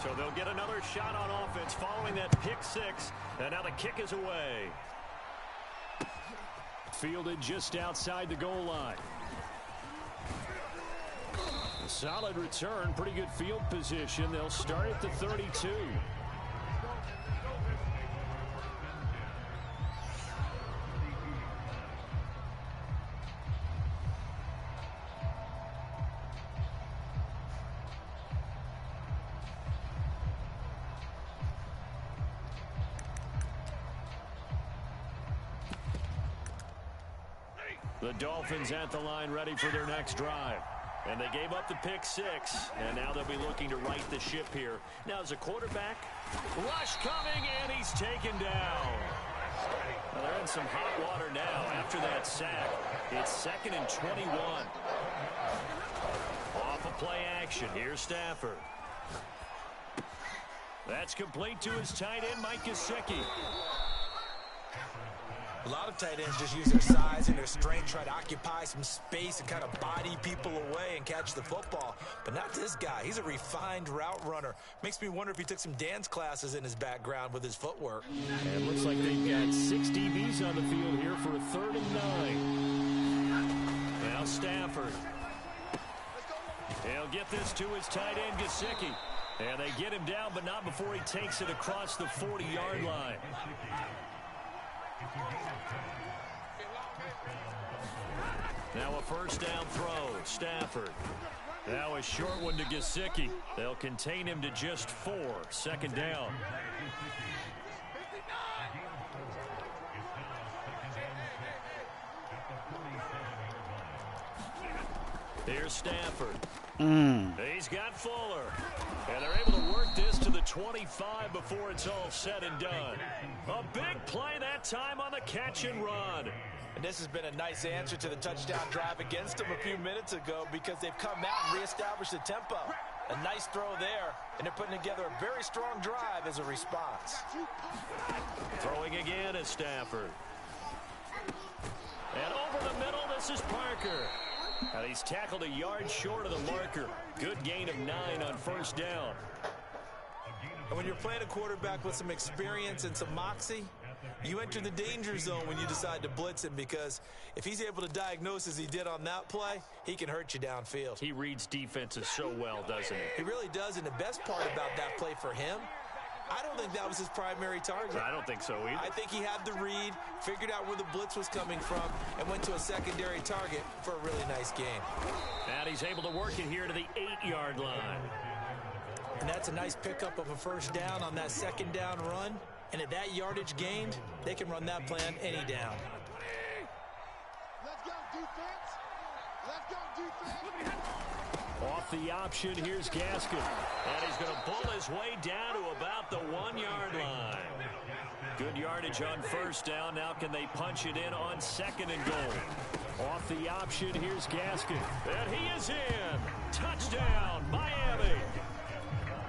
So they'll get another shot on offense following that pick six. And now the kick is away. Fielded just outside the goal line. Solid return, pretty good field position. They'll start at the 32. The Dolphins at the line ready for their next drive. And they gave up the pick six, and now they'll be looking to right the ship here. Now as a quarterback, rush coming, and he's taken down. Well, they're in some hot water now after that sack. It's 2nd and 21. Off of play action, here's Stafford. That's complete to his tight end, Mike Gesicki. A lot of tight ends just use their size and their strength, try to occupy some space and kind of body people away and catch the football. But not this guy. He's a refined route runner. Makes me wonder if he took some dance classes in his background with his footwork. And it looks like they've got 6 DBs on the field here for a 3rd and 9. Now Stafford. He'll get this to his tight end, Gesicki. And they get him down, but not before he takes it across the 40-yard line. Now a first down throw. Stafford. Now a short one to Gesicki. They'll contain him to just 4. 2nd down. Here's Stafford. He's got Fuller. And they're able to work this to the 25 before it's all said and done. A big play that time on the catch and run. And this has been a nice answer to the touchdown drive against them a few minutes ago because they've come out and reestablished the tempo. A nice throw there, and they're putting together a very strong drive as a response. Throwing again is Stafford. And over the middle, this is Parker. And he's tackled a yard short of the marker. Good gain of 9 on first down. And when you're playing a quarterback with some experience and some moxie, you enter the danger zone when you decide to blitz him because if he's able to diagnose as he did on that play, he can hurt you downfield. He reads defenses so well, doesn't he? He really does, and the best part about that play for him, I don't think that was his primary target. I don't think so either. I think he had the read, figured out where the blitz was coming from, and went to a secondary target for a really nice gain. And he's able to work it here to the 8-yard line. And that's a nice pickup of a first down on that 2nd down run. And at that yardage gained, they can run that plan any down. Let's go, defense. Let's go, defense. Off the option, here's Gaskin. And he's going to pull his way down to about the 1-yard line. Good yardage on first down. Now can they punch it in on 2nd and goal? Off the option, here's Gaskin. And he is in. Touchdown, Miami.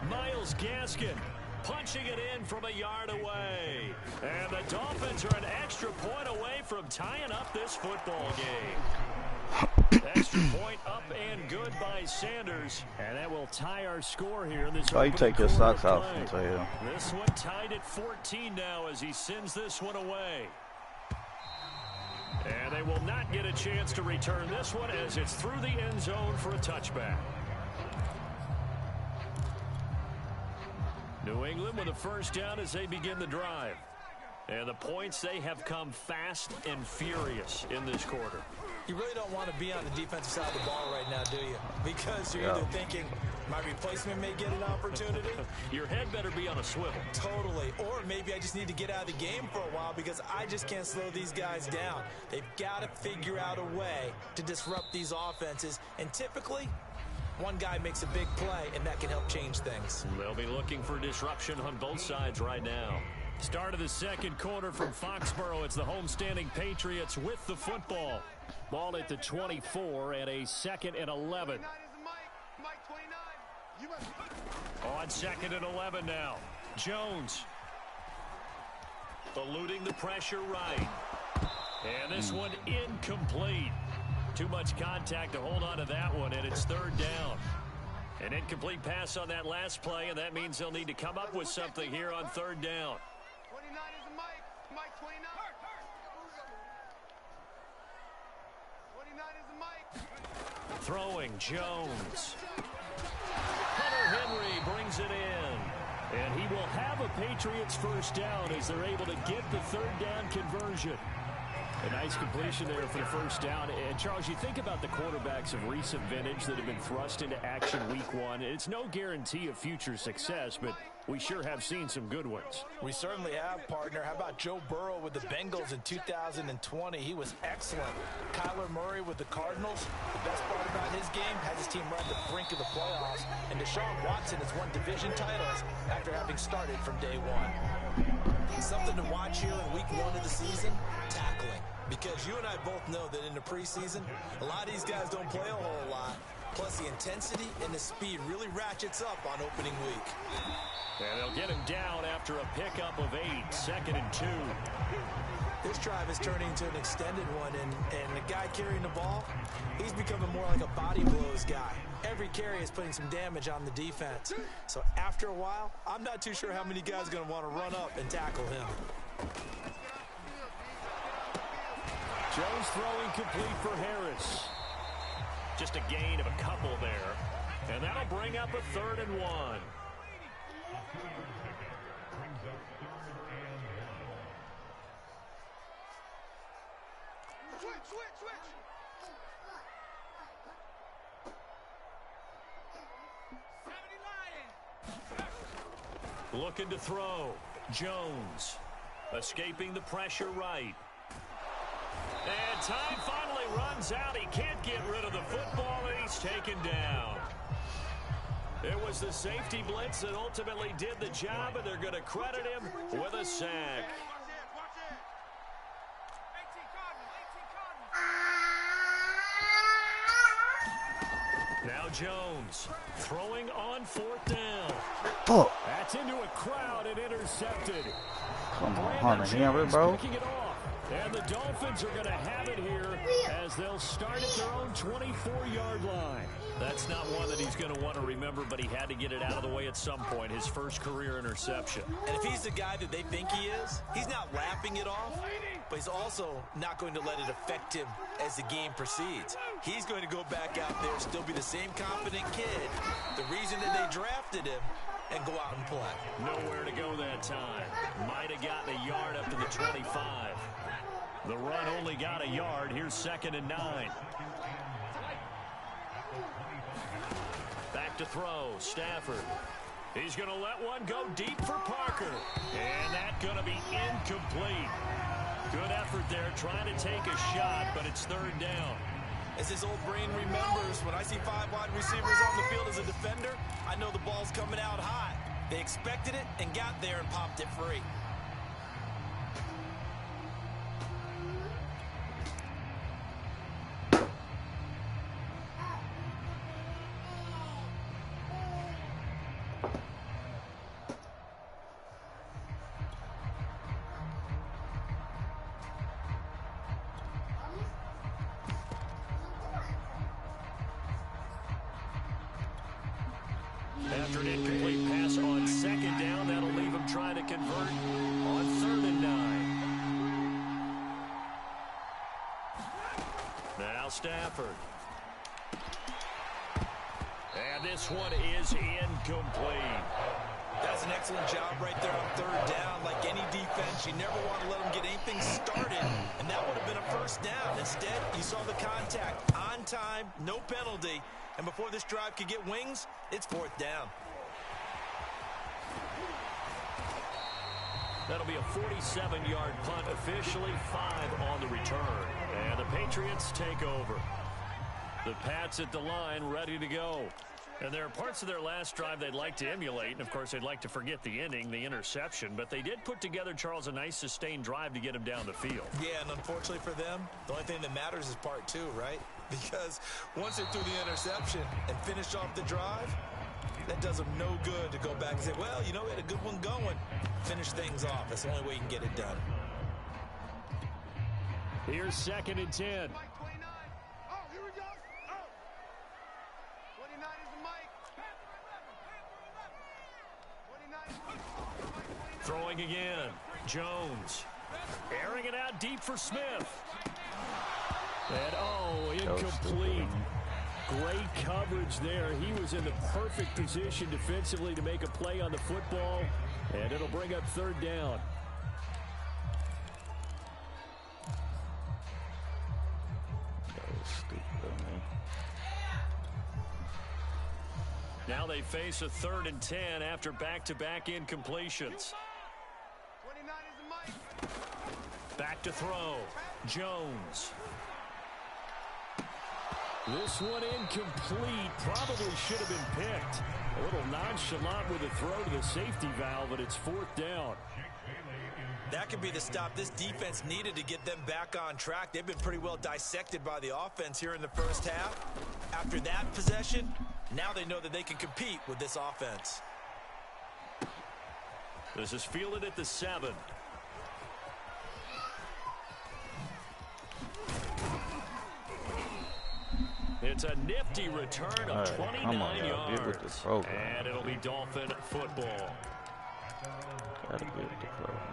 Miles Gaskin punching it in from a yard away. And the Dolphins are an extra point away from tying up this football game. Extra point up and good by Sanders. And that will tie our score here in this Why you take your socks off until you... This one tied at 14 now as he sends this one away. And they will not get a chance to return this one as it's through the end zone for a touchback. New England with a first down as they begin the drive. And the points, they have come fast and furious in this quarter. You really don't want to be on the defensive side of the ball right now, do you? Because you're either thinking, my replacement may get an opportunity. Your head better be on a swivel. Totally. Or maybe I just need to get out of the game for a while because I just can't slow these guys down. They've got to figure out a way to disrupt these offenses. And typically, one guy makes a big play, and that can help change things. They'll be looking for disruption on both sides right now. Start of the second quarter from Foxborough. It's the homestanding Patriots with the football. Ball at the 24 and a 2nd and 11. On 2nd and 11 now. Jones. Eluding the pressure right. And this one incomplete. Too much contact to hold on to that one, and it's 3rd down. An incomplete pass on that last play, and that means they'll need to come up with something here on third down. 29 is a Mike. Mike 29. 29 is a Mike. Throwing Jones. Hunter Henry brings it in. And he will have a Patriots first down as they're able to get the third down conversion. A nice completion there for the first down. And, Charles, you think about the quarterbacks of recent vintage that have been thrust into action week one. It's no guarantee of future success, but we sure have seen some good ones. We certainly have, partner. How about Joe Burrow with the Bengals in 2020? He was excellent. Kyler Murray with the Cardinals. The best part about his game has his team right at the brink of the playoffs. And Deshaun Watson has won division titles after having started from day one. Something to watch here in week one of the season, tackling. Because you and I both know that in the preseason, a lot of these guys don't play a whole lot. Plus, the intensity and the speed really ratchets up on opening week. And they'll get him down after a pickup of 8, 2nd and 2. This drive is turning into an extended one, and the guy carrying the ball, he's becoming more like a body blows guy. Every carry is putting some damage on the defense. So after a while, I'm not too sure how many guys are going to want to run up and tackle him. Jones throwing complete for Harris. Just a gain of a couple there. And that'll bring up a 3rd and 1. Switch. Looking to throw. Jones escaping the pressure right. And time finally runs out. He can't get rid of the football, and he's taken down. It was the safety blitz that ultimately did the job, and they're going to credit him with a sack. Now Jones throwing on 4th down. Oh. That's into a crowd and intercepted. Come on, Henry, bro. It off. And the Dolphins are going to have it here as they'll start at their own 24-yard line. That's not one that he's going to want to remember, but he had to get it out of the way at some point, his first career interception. And if he's the guy that they think he is, he's not laughing it off, but he's also not going to let it affect him as the game proceeds. He's going to go back out there, still be the same confident kid, the reason that they drafted him, and go out and play. Nowhere to go that time. Might have gotten a yard up to the 25. The run only got a yard. Here's 2nd and 9. Back to throw. Stafford. He's going to let one go deep for Parker. And that's going to be incomplete. Good effort there trying to take a shot, but it's 3rd down. As his old brain remembers, when I see 5 wide receivers on the field as a defender, I know the ball's coming out hot. They expected it and got there and popped it free. After an incomplete pass on 2nd down, that'll leave him trying to convert on 3rd and 9. Now Stafford. And this one is incomplete. That's an excellent job right there on 3rd down. Like any defense, you never want to let them get anything started, and that would have been a first down. Instead, you saw the contact on time, no penalty, and before this drive could get wings, it's 4th down. That'll be a 47-yard punt, officially 5 on the return. And the Patriots take over. The Pats at the line, ready to go. And there are parts of their last drive they'd like to emulate, and of course they'd like to forget the ending, the interception, but they did put together, Charles, a nice sustained drive to get him down the field. Yeah, and unfortunately for them, the only thing that matters is part 2, right? Because once they threw the interception and finished off the drive, that does them no good to go back and say, well, you know, we had a good one going. Finish things off. That's the only way you can get it done. Here's 2nd and 10. Mike 29. Oh, here we go. Oh. 29 is the Mike. Throwing again. Jones. Airing it out deep for Smith. And, oh, incomplete. Great coverage there. He was in the perfect position defensively to make a play on the football, and it'll bring up third down. Now they face a 3rd and 10 after back-to-back incompletions. Back to throw. Jones. This one incomplete. Probably should have been picked. A little nonchalant with a throw to the safety valve, but it's 4th down. That could be the stop this defense needed to get them back on track. They've been pretty well dissected by the offense here in the first half. After that possession, now they know that they can compete with this offense. This is fielded at the 7. It's a nifty return of 29 yards. And it'll be Dolphin football. Gotta get with the program.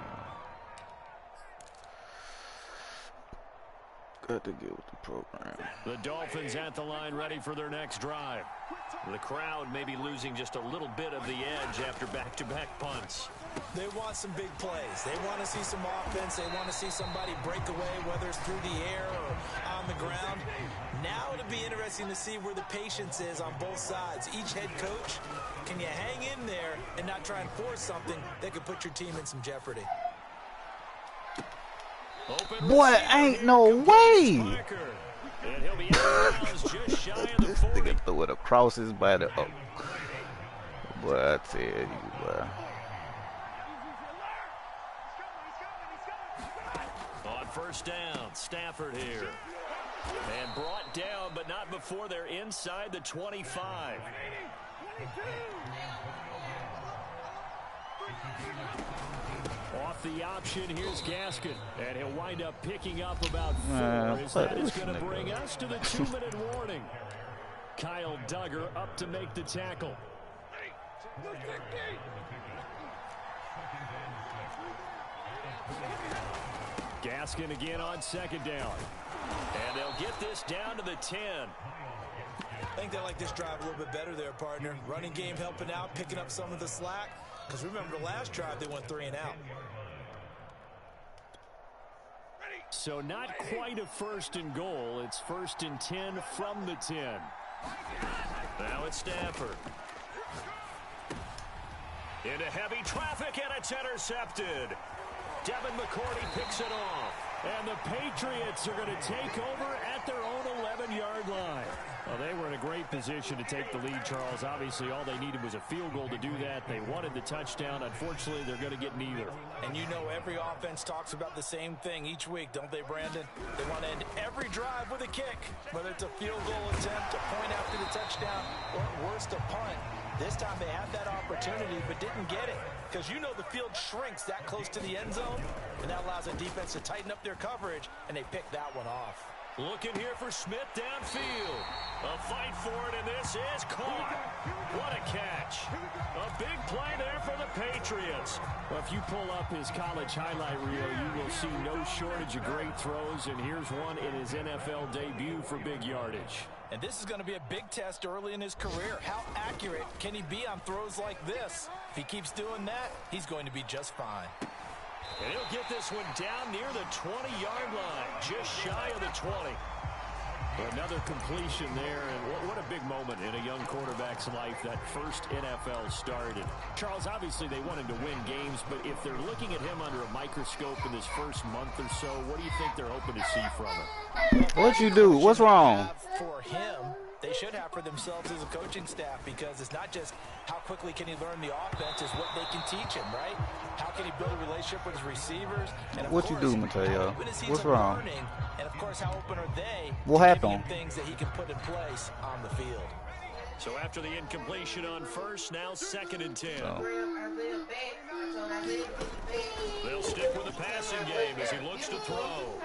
Got to get with the program. The Dolphins at the line ready for their next drive. The crowd may be losing just a little bit of the edge after back-to-back punts. They want some big plays. They want to see some offense. They want to see somebody break away, whether it's through the air or on the ground. Now it'll be interesting to see where the patience is on both sides. Each head coach, can you hang in there and not try and force something that could put your team in some jeopardy? Boy, ain't no way. And he'll be out of bounds just shy of the 40. Nigga threw it across his body. Oh. Boy, I tell you, boy. On first down, Stafford here. And brought down, but not before they're inside the 25. Off the option, here's Gaskin. And he'll wind up picking up about 4. That is going to bring us to the 2-minute warning. Kyle Duggar up to make the tackle. Gaskin again on second down. And they'll get this down to the 10. I think they like this drive a little bit better there, partner. Running game helping out, picking up some of the slack. Because remember, the last drive, they went 3 and out. So not quite a 1st and goal. It's 1st and 10 from the 10. Now it's Stafford. Into heavy traffic, and it's intercepted. Devin McCourty picks it off. And the Patriots are going to take over at their own 11-yard line. Well, they were in a great position to take the lead, Charles. Obviously, all they needed was a field goal to do that. They wanted the touchdown. Unfortunately, they're going to get neither. And you know every offense talks about the same thing each week, don't they, Brandon? They want to end every drive with a kick, whether it's a field goal attempt, a point after the touchdown, or worst, a punt. This time they had that opportunity but didn't get it because you know the field shrinks that close to the end zone, and that allows the defense to tighten up their coverage, and they pick that one off. Looking here for Smith downfield. A fight for it, and this is caught. What a catch. A big play there for the Patriots. Well, if you pull up his college highlight reel, you will see no shortage of great throws, and here's one in his NFL debut for big yardage. And this is going to be a big test early in his career. How accurate can he be on throws like this? If he keeps doing that, he's going to be just fine. And he'll get this one down near the 20-yard line, just shy of the 20. Another completion there, and what a big moment in a young quarterback's life, that first NFL started. Charles, obviously they wanted to win games, but if they're looking at him under a microscope in this first month or so, what do you think they're hoping to see from him? What you do? What's wrong? For him, they should have for themselves as a coaching staff, because it's not just how quickly can he learn the offense, it's what they can teach him, right? How can he build a relationship with his receivers? And what you do, Mateo? What's wrong? Learning, and of course, how open are they? What happened? Things that he can put in place on the field. So after the incompletion on first, now 2nd and 10. They'll stick with the passing game as he looks to throw.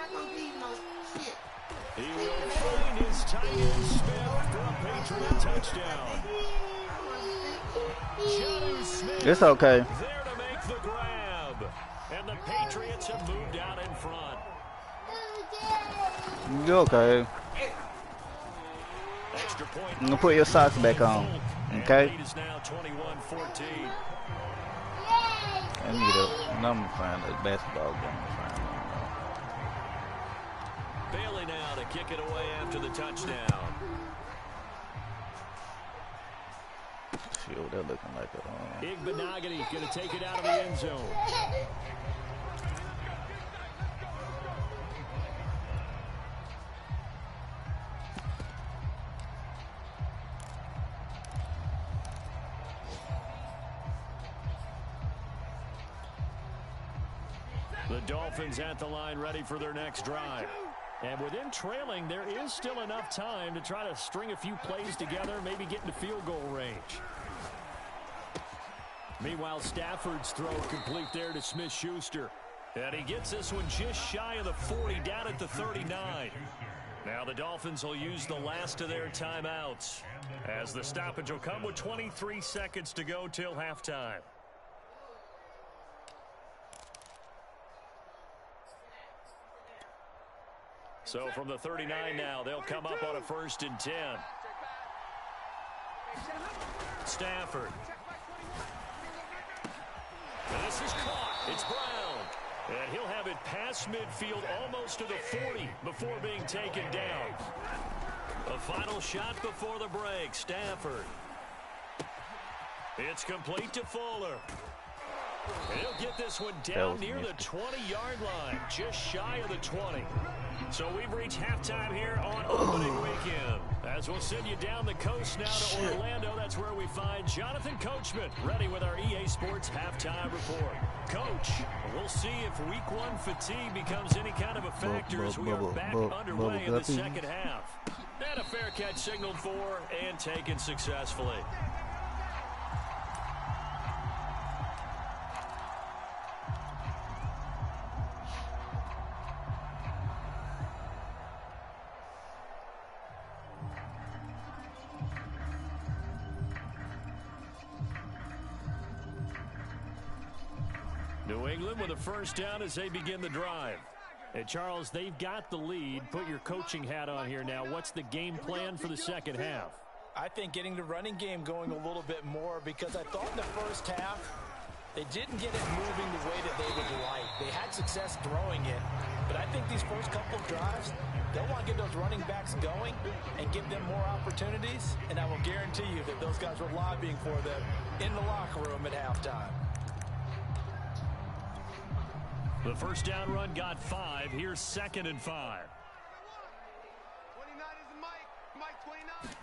He will find his tight end Smith for a Patriot touchdown. Jonnu Smith it's okay. there to make the grab. the Patriots have moved out in front. You okay? Extra point. I'm gonna put your socks back on. Okay? And lead is now 21-14. I need a number find a basketball game to find. Bailey now to kick it away after the touchdown. See what they're looking like. Igbenogany going to take it out of the end zone. The Dolphins at the line ready for their next drive. And within trailing, there is still enough time to try to string a few plays together, maybe get into field goal range. Meanwhile, Stafford's throw complete there to Smith-Schuster. And he gets this one just shy of the 40, down at the 39. Now the Dolphins will use the last of their timeouts, as the stoppage will come with 23 seconds to go till halftime. So from the 39 now, they'll come up on a 1st and 10. Stafford. And this is caught. It's Brown. And he'll have it past midfield almost to the 40 before being taken down. A final shot before the break. Stafford. It's complete to Fuller. And he'll get this one down near the 20-yard line, just shy of the 20. So we've reached halftime here on opening weekend. As we'll send you down the coast now to Orlando, that's where we find Jonathan Coachman, ready with our EA Sports halftime report. Coach, we'll see if week 1 fatigue becomes any kind of a factor as we are back underway in the second half. And a fair catch signaled for and taken successfully. New England with a first down as they begin the drive. And Charles, they've got the lead. Put your coaching hat on here now. What's the game plan for the second half? I think getting the running game going a little bit more, because I thought in the first half they didn't get it moving the way that they would like. They had success throwing it, but I think these first couple of drives, they'll want to get those running backs going and give them more opportunities, and I will guarantee you that those guys were lobbying for them in the locker room at halftime. The first down run got 5. Here's 2nd and 5. 29 is Mike 29.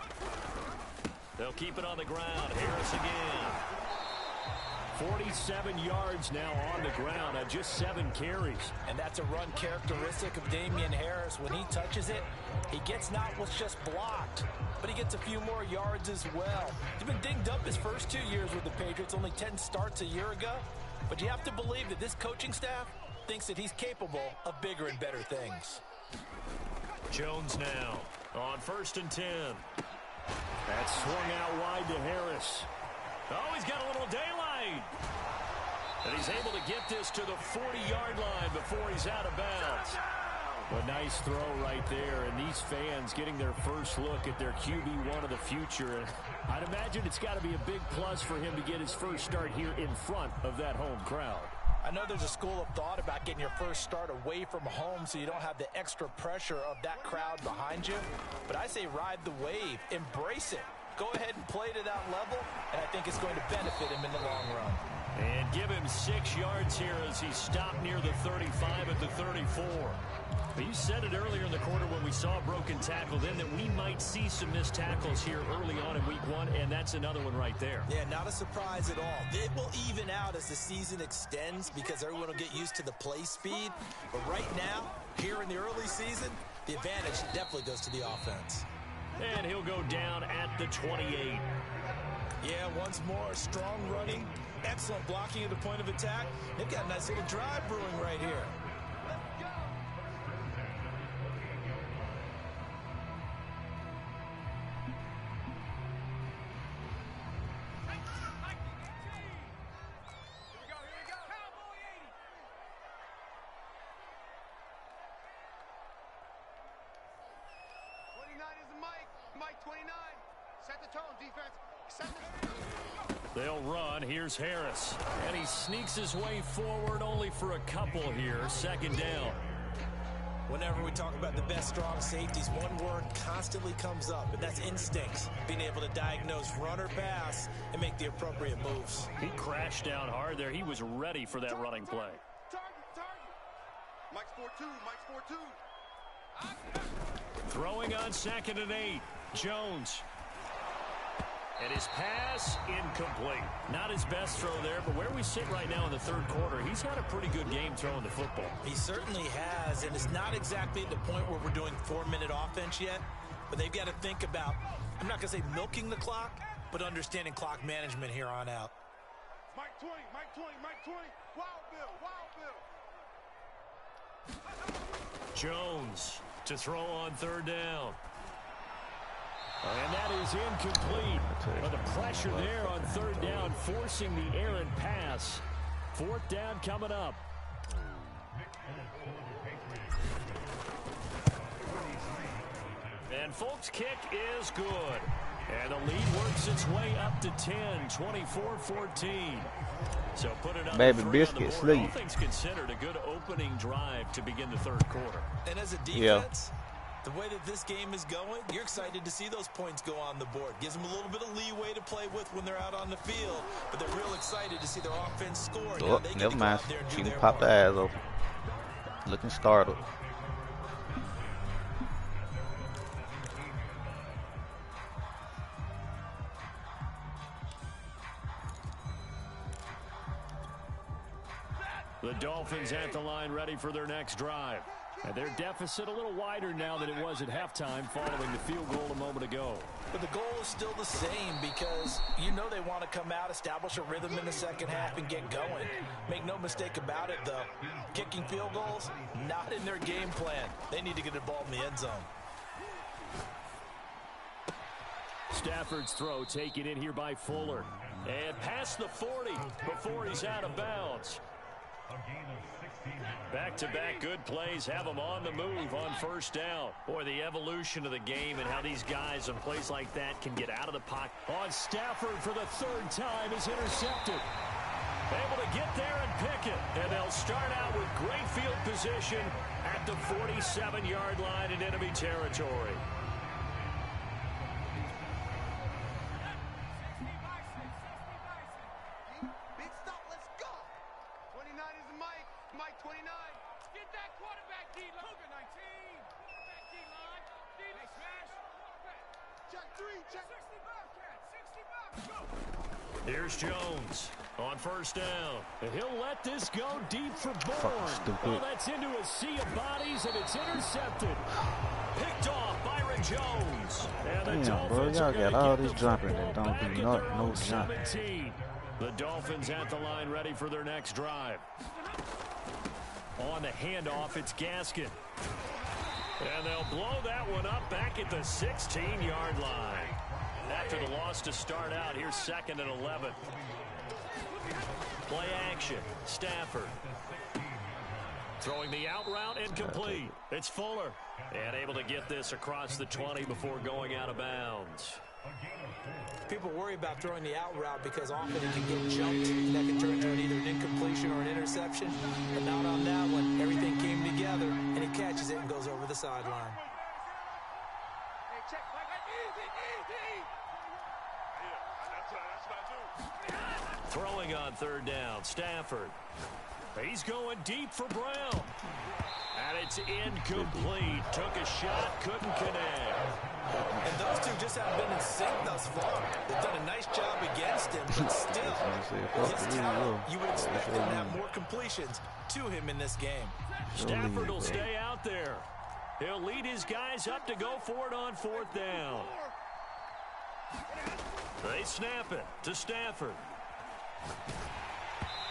They'll keep it on the ground. Harris again. 47 yards now on the ground on just 7 carries. And that's a run characteristic of Damian Harris. When he touches it, he gets not what's just blocked, but he gets a few more yards as well. He's been dinged up his first 2 years with the Patriots, only 10 starts a year ago. But you have to believe that this coaching staff thinks that he's capable of bigger and better things. Jones now on 1st and 10. That's swung out wide to Harris. Oh, he's got a little daylight. And he's able to get this to the 40-yard line before he's out of bounds. A nice throw right there, and these fans getting their first look at their QB1 of the future. And I'd imagine it's got to be a big plus for him to get his first start here in front of that home crowd. I know there's a school of thought about getting your first start away from home so you don't have the extra pressure of that crowd behind you. But I say ride the wave. Embrace it. Go ahead and play to that level, and I think it's going to benefit him in the long run. And give him 6 yards here as he stopped near the 35 at the 34. You said it earlier in the quarter when we saw a broken tackle then that we might see some missed tackles here early on in week 1, and that's another one right there. Yeah, not a surprise at all. It will even out as the season extends because everyone will get used to the play speed. But right now, here in the early season, the advantage definitely goes to the offense. And he'll go down at the 28. Yeah, once more, strong running, excellent blocking at the point of attack. They've got a nice little drive brewing right here. Mike 29. Set the tone, defense. Set the... They'll run. Here's Harris. And he sneaks his way forward only for a couple here. Second down. Whenever we talk about the best strong safeties, one word constantly comes up, and that's instincts. Being able to diagnose run or pass and make the appropriate moves. He crashed down hard there. He was ready for that running play. Target. Mike's 4-2. Mike's 4-2. Throwing on 2nd and 8. Jones. And his pass incomplete. Not his best throw there, but where we sit right now in the third quarter, he's had a pretty good game throwing the football. He certainly has, and it's not exactly at the point where we're doing 4-minute offense yet, but they've got to think about, I'm not going to say milking the clock, but understanding clock management here on out. Mike 20. Mike 20. Mike 20. Wild Bill. Jones to throw on 3rd down. And that is incomplete. But the pressure there on 3rd down, forcing the errant pass. 4th down coming up. And Folk's kick is good. And the lead works its way up to 10, 24-14. So put it up. Baby biscuit sleep. All things considered, a good opening drive to begin the third quarter. And as a defense, the way that this game is going, you're excited to see those points go on the board. Gives them a little bit of leeway to play with when they're out on the field. But they're real excited to see their offense score. Oh, never mind. She can pop the eyes open. Looking startled. The Dolphins at the line, ready for their next drive. And their deficit a little wider now than it was at halftime following the field goal a moment ago. But the goal is still the same because you know they want to come out, establish a rhythm in the second half, and get going. Make no mistake about it, though. Kicking field goals, not in their game plan. They need to get the ball in the end zone. Stafford's throw taken in here by Fuller. And past the 40 before he's out of bounds. Back-to-back good plays have them on the move on 1st down. Boy, the evolution of the game and how these guys on plays like that can get out of the pocket. On Stafford for the 3rd time is intercepted. Able to get there and pick it. And they'll start out with great field position at the 47-yard line in enemy territory. Big stop. Let's go. 29 is Mike. Mike 29. Get that quarterback, D-line. Cougar 19. Quarterback, D-line. D-line smash. Check 3. Check. 60 Bobcat. 60 Bobcat. Go. Here's Jones on 1st down. And he'll let this go deep for Bourne. Fucking stupid. Well, that's into a sea of bodies, and it's intercepted. Picked off Byron Jones. And the Dolphins y'all are got gonna all get this the jumping and football don't back do at no their own jump. 17. The Dolphins at the line ready for their next drive. On the handoff, it's Gaskin. And they'll blow that one up back at the 16-yard line. After the loss to start out, here's 2nd and 11. Play action. Stafford. Throwing the out route incomplete. It's Fuller. And able to get this across the 20 before going out of bounds. People worry about throwing the out route because often it can get jumped. And that can turn into either an incompletion or an interception. But not on that one. Everything came together, and he catches it and goes over the sideline. Hey, check. Easy. Throwing on 3rd down. Stafford. He's going deep for Brown. And it's incomplete. Took a shot, couldn't connect. And those two just haven't been in sync thus far. They've done a nice job against him, but still, with his talent, you would expect them to have more completions to him in this game. Stafford will stay out there. He'll lead his guys up to go for it on 4th down. They snap it to Stafford.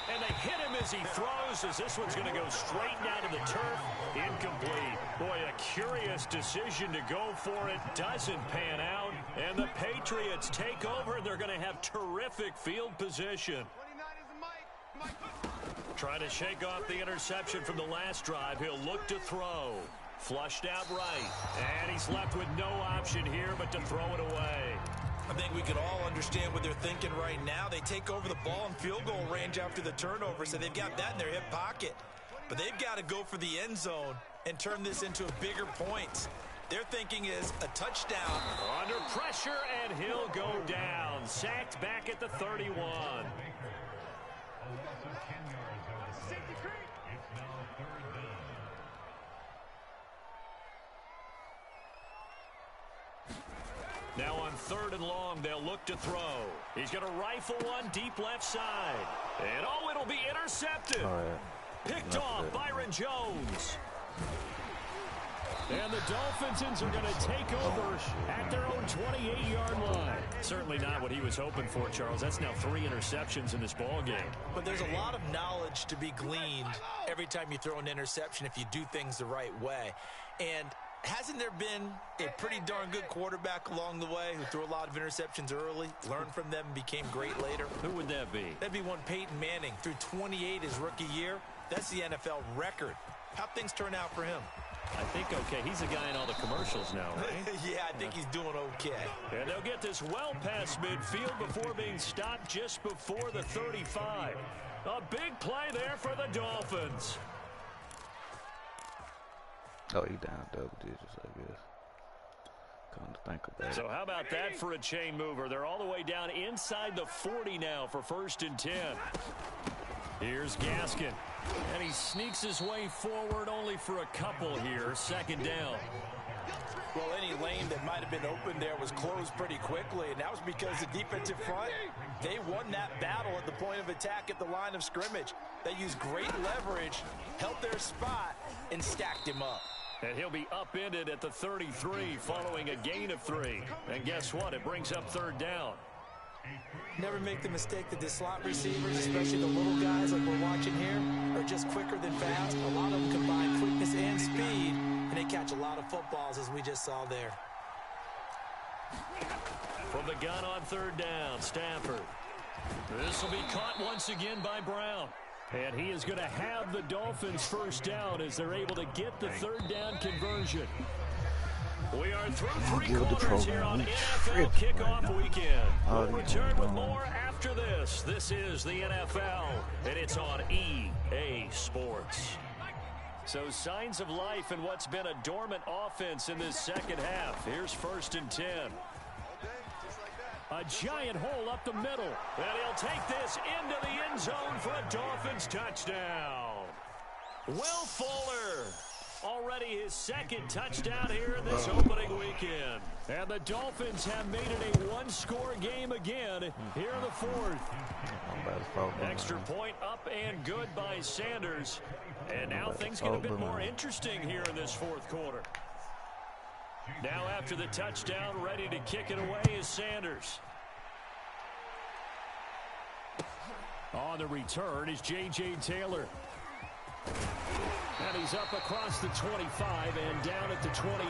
And they hit him as he throws, as this one's going to go straight down to the turf. Incomplete. Boy, a curious decision to go for it. Doesn't pan out. And the Patriots take over. They're going to have terrific field position. 29 is Mike. Trying to shake off the interception from the last drive. He'll look to throw. Flushed out right. And he's left with no option here but to throw it away. I think we could all understand what they're thinking right now. They take over the ball in field goal range after the turnover, so they've got that in their hip pocket. But they've got to go for the end zone and turn this into a bigger point. Their thinking is a touchdown. Under pressure, and he'll go down. Sacked back at the 31. Now on 3rd and long, they'll look to throw. He's going to rifle one deep left side. And oh, it'll be intercepted. Oh, yeah. Picked off Byron Jones. And the Dolphins are going to take over at their own 28-yard line. Certainly not what he was hoping for, Charles. That's now 3 interceptions in this ball game. But there's a lot of knowledge to be gleaned every time you throw an interception if you do things the right way. And hasn't there been a pretty darn good quarterback along the way who threw a lot of interceptions early, learned from them, and became great later? Who would that be? That'd be one Peyton Manning. Threw 28 his rookie year. That's the NFL record. How'd things turn out for him? I think okay. He's a guy in all the commercials now, right? Yeah, I think he's doing okay. And they'll get this well past midfield before being stopped just before the 35. A big play there for the Dolphins. Oh, he down double digits, I guess. Come to think about it. So how about that for a chain mover? They're all the way down inside the 40 now for 1st and 10. Here's Gaskin. And he sneaks his way forward only for a couple here. 2nd down. Well, any lane that might have been open there was closed pretty quickly, and that was because the defensive front, they won that battle at the point of attack at the line of scrimmage. They used great leverage, held their spot, and stacked him up. And he'll be upended at the 33 following a gain of 3. And guess what? It brings up 3rd down. Never make the mistake that the slot receivers, especially the little guys like we're watching here, are just quicker than fast. A lot of them combine quickness and speed, and they catch a lot of footballs, as we just saw there. From the gun on 3rd down, Stafford. This will be caught once again by Brown. And he is going to have the Dolphins 1st down as they're able to get the 3rd down conversion. We are through 3 quarters here on NFL Kickoff Weekend. We'll return with more after this. This is the NFL, and it's on EA Sports. So signs of life in what's been a dormant offense in this 2nd half. Here's 1st and 10. A giant hole up the middle. And he'll take this into the end zone for a Dolphins touchdown. Will Fuller. Already his 2nd touchdown here in this opening weekend. And the Dolphins have made it a 1-score game again here in the 4th. Extra point up and good by Sanders. And now things get a bit more interesting here in this 4th quarter. Now after the touchdown, ready to kick it away is Sanders. On the return is J.J. Taylor. And he's up across the 25 and down at the 28.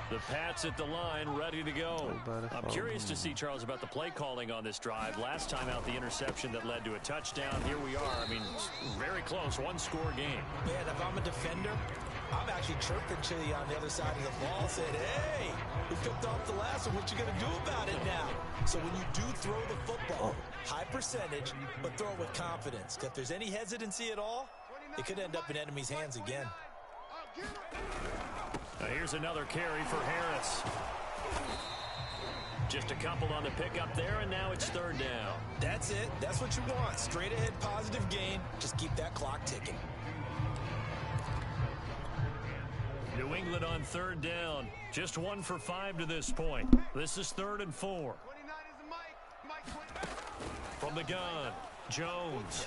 The Pats at the line, ready to go. I'm curious to see, Charles, about the play calling on this drive. Last time out, the interception that led to a touchdown. Here we are. I mean, very close, 1-score game. Man, if I'm a defender, I'm actually chirping to you on the other side of the ball, saying, hey, we picked off the last one. What you going to do about it now? So when you do throw the football, high percentage, but throw it with confidence. If there's any hesitancy at all, it could end up in enemy's hands again. Now here's another carry for Harris. Just a couple on the pickup there, and now it's 3rd down. That's it. That's what you want. Straight ahead positive gain. Just keep that clock ticking. New England on 3rd down. Just 1 for 5 to this point. This is 3rd and 4. From the gun, Jones.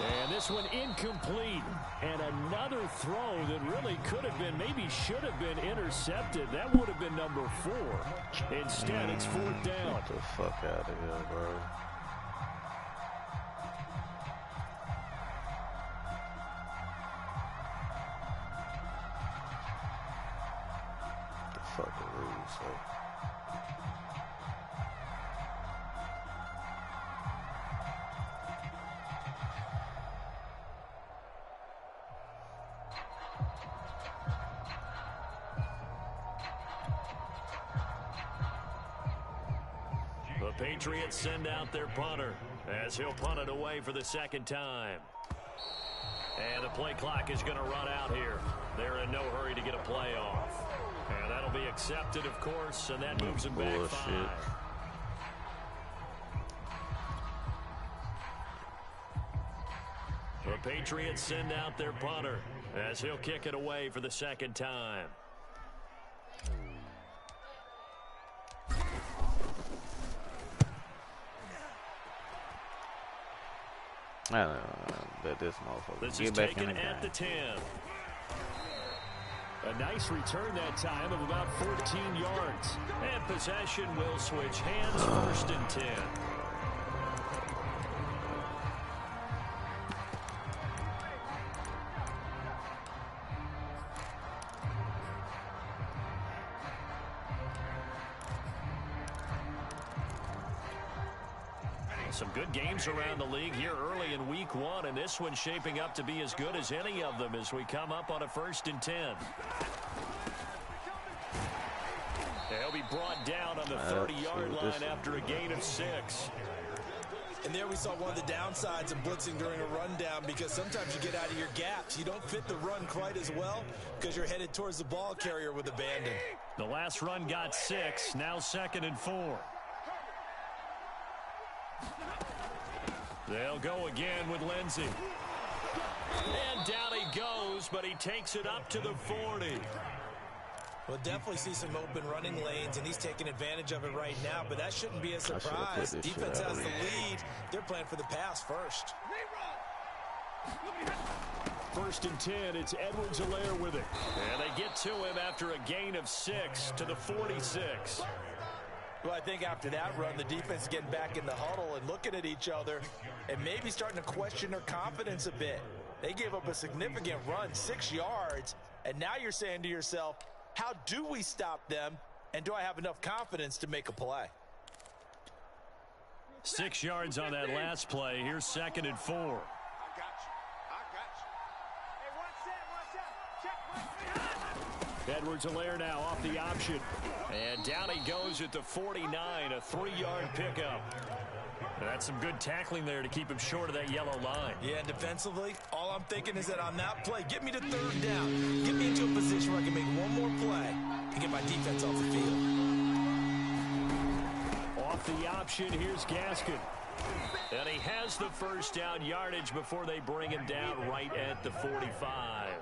And this one incomplete. And another throw that really could have been, maybe should have been intercepted. That would have been number 4. Instead, it's 4th down. Get the fuck out of here, bro. fucking rude, so. The Patriots send out their punter as he'll punt it away for the second time. And the play clock is going to run out here. They're in no hurry to get a play off. And that'll be accepted, of course, and that moves them back 5. The Patriots send out their punter as he'll kick it away for the second time. I don't know that this motherfucker This get is back in taken the at the game. 10. A nice return that time of about 14 yards. And possession will switch hands, first and 10. Some good games around the league here early in week 1, and this one's shaping up to be as good as any of them as we come up on a first and 10. He'll be brought down on the 30-yard line after a gain of 6. And there we saw one of the downsides of blitzing during a rundown, because sometimes you get out of your gaps. You don't fit the run quite as well because you're headed towards the ball carrier with abandon. The last run got 6, now 2nd and 4. They'll go again with Lindsey. And down he goes, but he takes it up to the 40. We'll definitely see some open running lanes, and he's taking advantage of it right now, but that shouldn't be a surprise. Defense has the lead. They're playing for the pass first. First and 10, it's Edwards-Helaire with it. And they get to him after a gain of 6 to the 46. Well, I think after that run, the defense is getting back in the huddle and looking at each other and maybe starting to question their confidence a bit. They gave up a significant run, 6 yards, and now you're saying to yourself, how do we stop them, and do I have enough confidence to make a play? 6 yards on that last play. Here's 2nd and 4. I got you. Hey, one set. Check. Edwards-Helaire now off the option. And down he goes at the 49, a 3-yard pickup. That's some good tackling there to keep him short of that yellow line. Yeah, and defensively, all I'm thinking is that on that play, get me to 3rd down. Get me into a position where I can make one more play and get my defense off the field. Off the option, here's Gaskin. And he has the first down yardage before they bring him down right at the 45.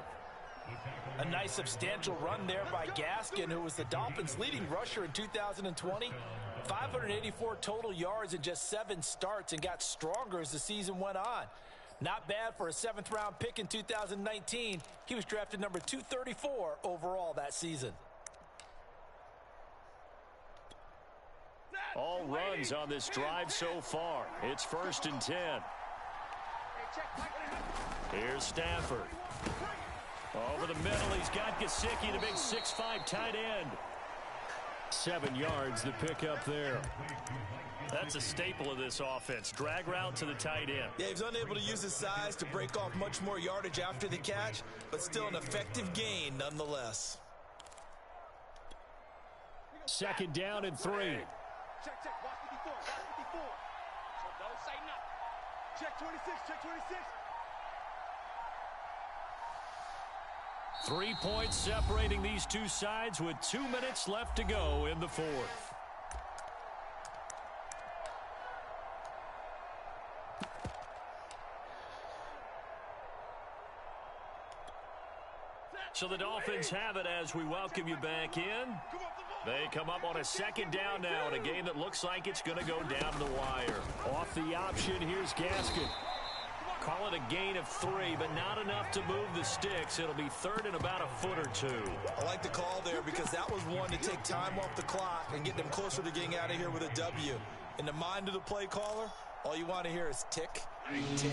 A nice substantial run there by Gaskin, who was the Dolphins' leading rusher in 2020. 584 total yards in just 7 starts, and got stronger as the season went on. Not bad for a 7th-round pick in 2019. He was drafted number 234 overall that season. All runs on this drive so far. It's 1st and 10. Here's Stafford. Over the middle, he's got Gesicki, the big 6'5" tight end. 7 yards, the pickup there. That's a staple of this offense. Drag route to the tight end. Yeah, he's unable to use his size to break off much more yardage after the catch, but still an effective gain nonetheless. 2nd down and 3. Check. Watch 54. So don't say nothing. Check 26. 3 points separating these two sides with 2 minutes left to go in the 4th. So the Dolphins have it as we welcome you back in. They come up on a 2nd down now in a game that looks like it's going to go down to the wire. Off the option, here's Gaskin. Call it a gain of 3, but not enough to move the sticks. It'll be 3rd and about a foot or 2. I like the call there because that was one to take time off the clock and get them closer to getting out of here with a W. In the mind of the play caller, all you want to hear is tick, tick,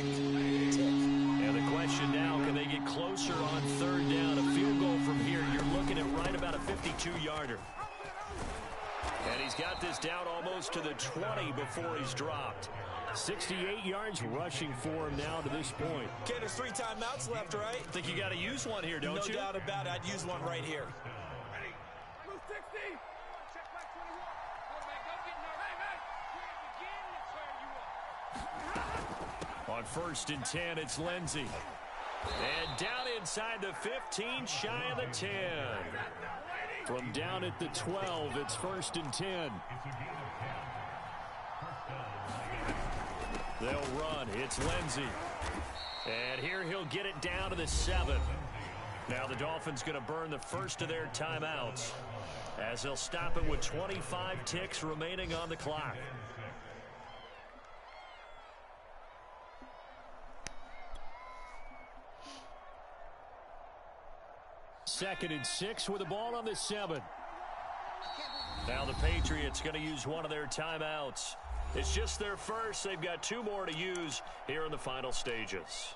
tick. And the question now, can they get closer on 3rd down? A field goal from here, you're looking at right about about a 52-yarder. And he's got this down almost to the 20 before he's dropped. 68 yards rushing for him now to this point. Okay, there's 3 timeouts left, right? Think you got to use one here, don't you? No doubt about it. I'd use one right here. Blue 60. Check back 21. Quarterback, don't get nervous. Hey, man. We're again to tear you up. On 1st and 10, it's Lindsey. And down inside the 15, shy of the 10. From down at the 12, it's 1st and 10. They'll run. It's Lindsey. And here he'll get it down to the 7. Now the Dolphins going to burn the first of their timeouts as they'll stop it with 25 ticks remaining on the clock. Second and 6 with the ball on the 7. Now the Patriots going to use one of their timeouts. It's just their first. They've got 2 more to use here in the final stages.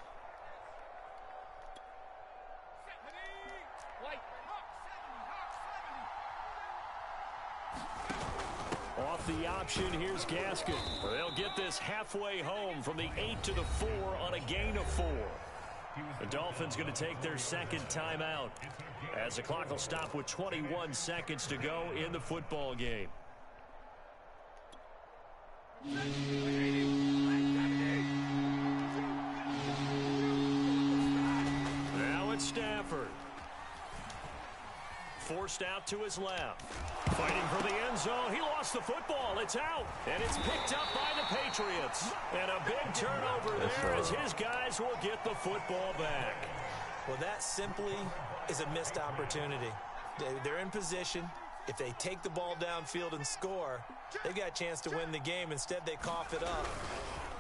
Off the option, here's Gaskin. They'll get this halfway home from the 8 to the 4 on a gain of 4. The Dolphins going to take their second timeout as the clock will stop with 21 seconds to go in the football game. Now it's Stafford. Forced out to his left. Fighting for the end zone. He lost the football. It's out. And it's picked up by the Patriots. And a big turnover there as his guys will get the football back. Well, that simply is a missed opportunity. They're in position. If they take the ball downfield and score, they've got a chance to win the game. Instead, they cough it up.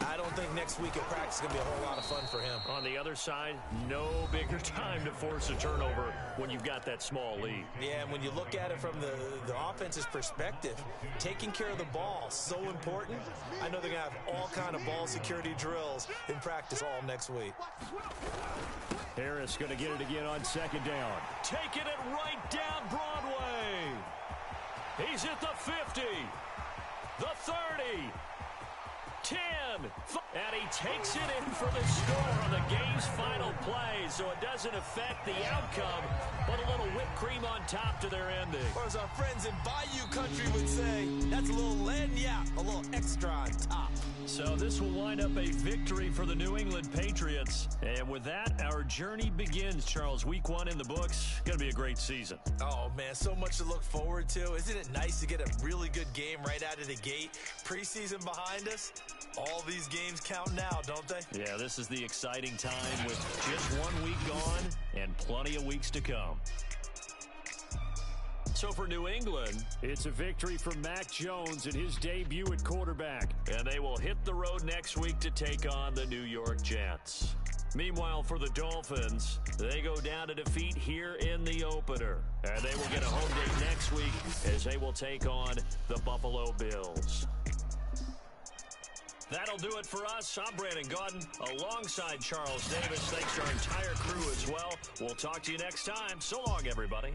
I don't think next week at practice is going to be a whole lot of fun for him. On the other side, no bigger time to force a turnover when you've got that small lead. Yeah, and when you look at it from the offense's perspective, taking care of the ball is so important. I know they're going to have all kind of ball security drills in practice all next week. Harris going to get it again on 2nd down. Taking it right down Broadway. He's at the 50, the 30, 10, and he takes it in for the score on the game's final play, so it doesn't affect the outcome, but a little whipped cream on top to their ending. Or as our friends in Bayou Country would say, that's a little lagniappe, a little extra on top. So this will wind up a victory for the New England Patriots. And with that, our journey begins, Charles. Week 1 in the books. Going to be a great season. Oh, man, so much to look forward to. Isn't it nice to get a really good game right out of the gate? Preseason behind us. All these games count now, don't they? Yeah, this is the exciting time with just 1 week gone and plenty of weeks to come. So for New England, it's a victory for Mac Jones in his debut at quarterback. And they will hit the road next week to take on the New York Jets. Meanwhile, for the Dolphins, they go down to defeat here in the opener. And they will get a home game next week as they will take on the Buffalo Bills. That'll do it for us. I'm Brandon Gaudin alongside Charles Davis. Thanks to our entire crew as well. We'll talk to you next time. So long, everybody.